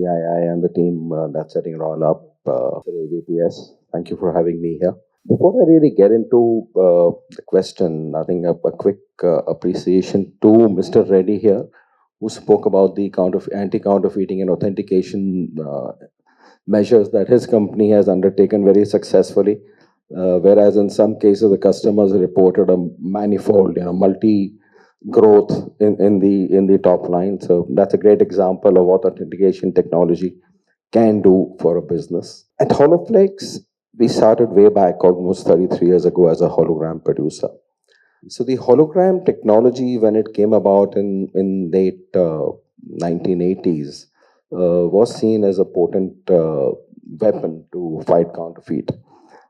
I and the team that's setting it all up for AVPS. Thank you for having me here. Before I really get into the question, I think a quick appreciation to Mr. Reddy here, who spoke about the anti-counterfeiting and authentication measures that his company has undertaken very successfully. Whereas in some cases, the customers reported a manifold, multi growth in the top line. So that's a great example of what authentication technology can do for a business. At Holoflex, we started way back almost 33 years ago as a hologram producer. So the hologram technology, when it came about in late 1980s, was seen as a potent weapon to fight counterfeit.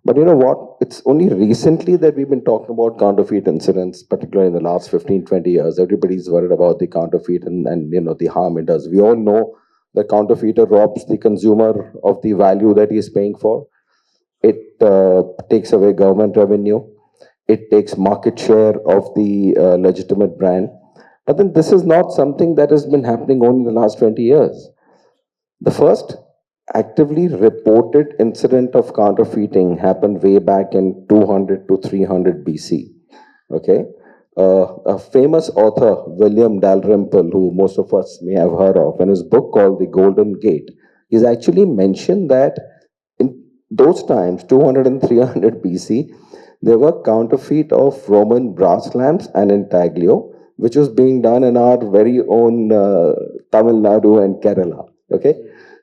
But you know what? It's only recently that we've been talking about counterfeit incidents, particularly in the last 15, 20 years. Everybody's worried about the counterfeit and the harm it does. We all know the counterfeiter robs the consumer of the value that he's paying for. It takes away government revenue. It takes market share of the legitimate brand. But then this is not something that has been happening only in the last 20 years. The first actively reported incident of counterfeiting happened way back in 200 to 300 BC. Okay, a famous author, William Dalrymple, who most of us may have heard of, in his book called The Golden Gate, he's actually mentioned that in those times, 200 and 300 BC, there were counterfeit of Roman brass lamps and intaglio, which was being done in our very own Tamil Nadu and Kerala. Okay.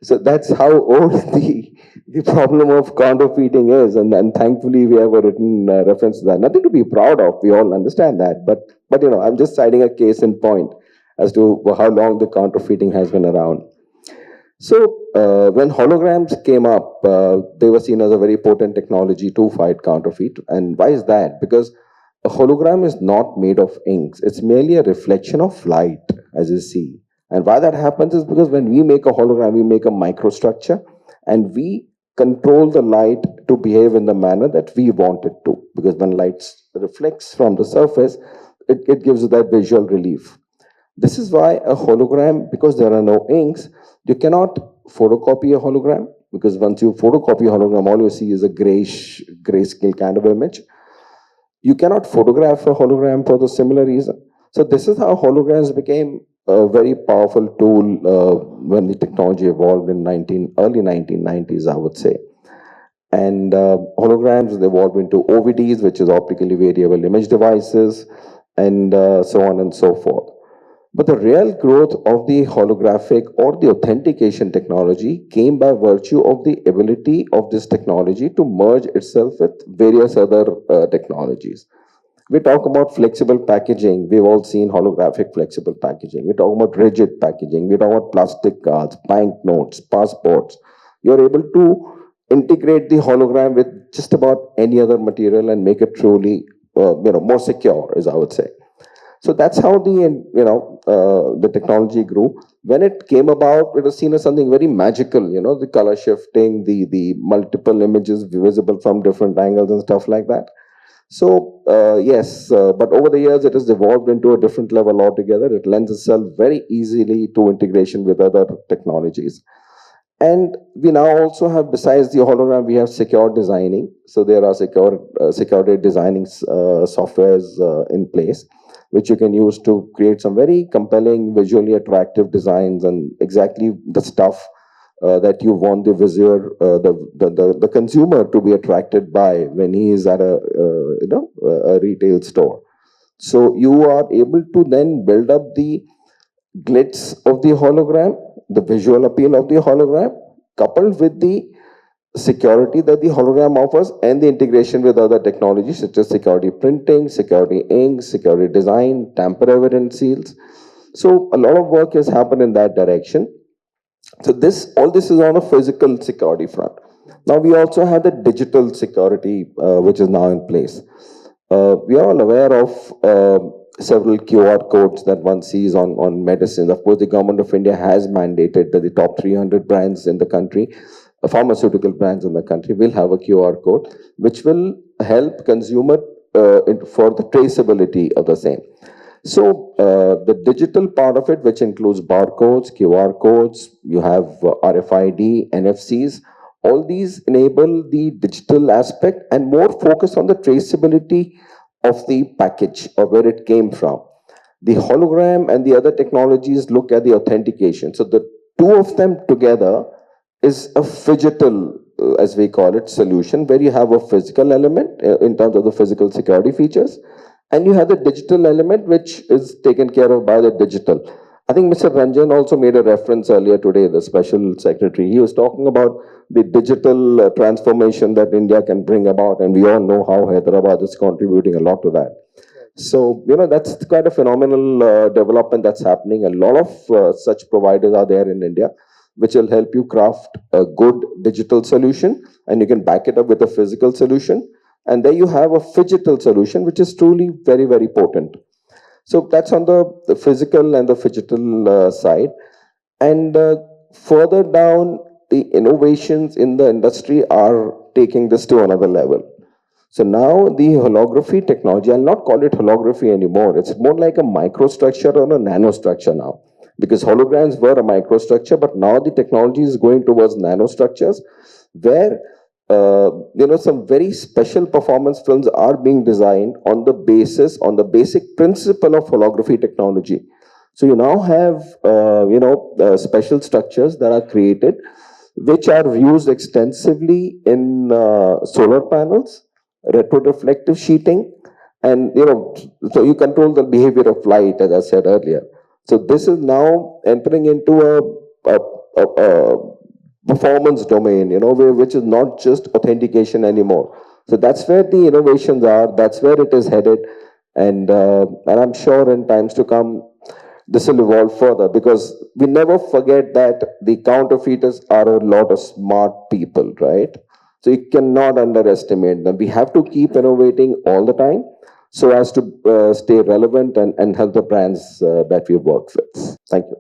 So that's how old the problem of counterfeiting is, and thankfully we have a written reference to that. Nothing to be proud of, we all understand that, but I'm just citing a case in point as to how long the counterfeiting has been around. So when holograms came up, they were seen as a very potent technology to fight counterfeit. And why is that? Because a hologram is not made of inks. It's merely a reflection of light, as you see. And why that happens is because when we make a hologram, we make a microstructure and we control the light to behave in the manner that we want it to. Because when light reflects from the surface, it gives that visual relief. This is why a hologram, because there are no inks, you cannot photocopy a hologram, because once you photocopy a hologram, all you see is a grayscale kind of image. You cannot photograph a hologram for the similar reason. So this is how holograms became a very powerful tool when the technology evolved in early 1990s, I would say. And holograms evolved into OVDs, which is optically variable image devices, and so on and so forth. But the real growth of the holographic or the authentication technology came by virtue of the ability of this technology to merge itself with various other technologies. We talk about flexible packaging. We've all seen holographic flexible packaging. We talk about rigid packaging. We talk about plastic cards, banknotes, passports. You're able to integrate the hologram with just about any other material and make it truly, more secure, as I would say. So that's how the technology grew. When it came about, it was seen as something very magical. The color shifting, the multiple images visible from different angles and stuff like that. So yes, but over the years it has evolved into a different level altogether. It lends itself very easily to integration with other technologies. And we now also have, besides the hologram, we have secure designing. So there are security designing softwares in place, which you can use to create some very compelling, visually attractive designs and exactly the stuff that you want the visitor, the consumer to be attracted by when he is at a retail store. So you are able to then build up the glitz of the hologram, the visual appeal of the hologram, coupled with the security that the hologram offers and the integration with other technologies such as security printing, security ink, security design, tamper-evident seals. So a lot of work has happened in that direction. So all this is on a physical security front. Now we also have the digital security, which is now in place. We are all aware of several QR codes that one sees on medicines. Of course, the government of India has mandated that the top 300 brands in the country, pharmaceutical brands in the country, will have a QR code, which will help consumer for the traceability of the same. So the digital part of it, which includes barcodes, QR codes, you have RFID, NFCs, all these enable the digital aspect and more focus on the traceability of the package or where it came from. The hologram and the other technologies look at the authentication. So the two of them together is a phygital, as we call it, solution where you have a physical element in terms of the physical security features, and you have the digital element which is taken care of by the digital. I think Mr. Ranjan also made a reference earlier today, the special secretary. He was talking about the digital transformation that India can bring about, and we all know how Hyderabad is contributing a lot to that. So, that's quite a phenomenal development that's happening. A lot of such providers are there in India, which will help you craft a good digital solution, and you can back it up with a physical solution. And there you have a phygital solution, which is truly very, very potent. So that's on the physical and the phygital side. And further down, the innovations in the industry are taking this to another level. So now the holography technology, I'll not call it holography anymore. It's more like a microstructure or a nanostructure now. Because holograms were a microstructure, but now the technology is going towards nanostructures where some very special performance films are being designed on the basic principle of holography technology. So you now have, special structures that are created, which are used extensively in solar panels, retroreflective sheeting, and so you control the behavior of light, as I said earlier. So this is now entering into a performance domain, which is not just authentication anymore. So that's where the innovations are. That's where it is headed, and I'm sure in times to come this will evolve further, because we never forget that the counterfeiters are a lot of smart people, right? So you cannot underestimate them. We have to keep innovating all the time so as to stay relevant and help the brands that we work with. Thank you.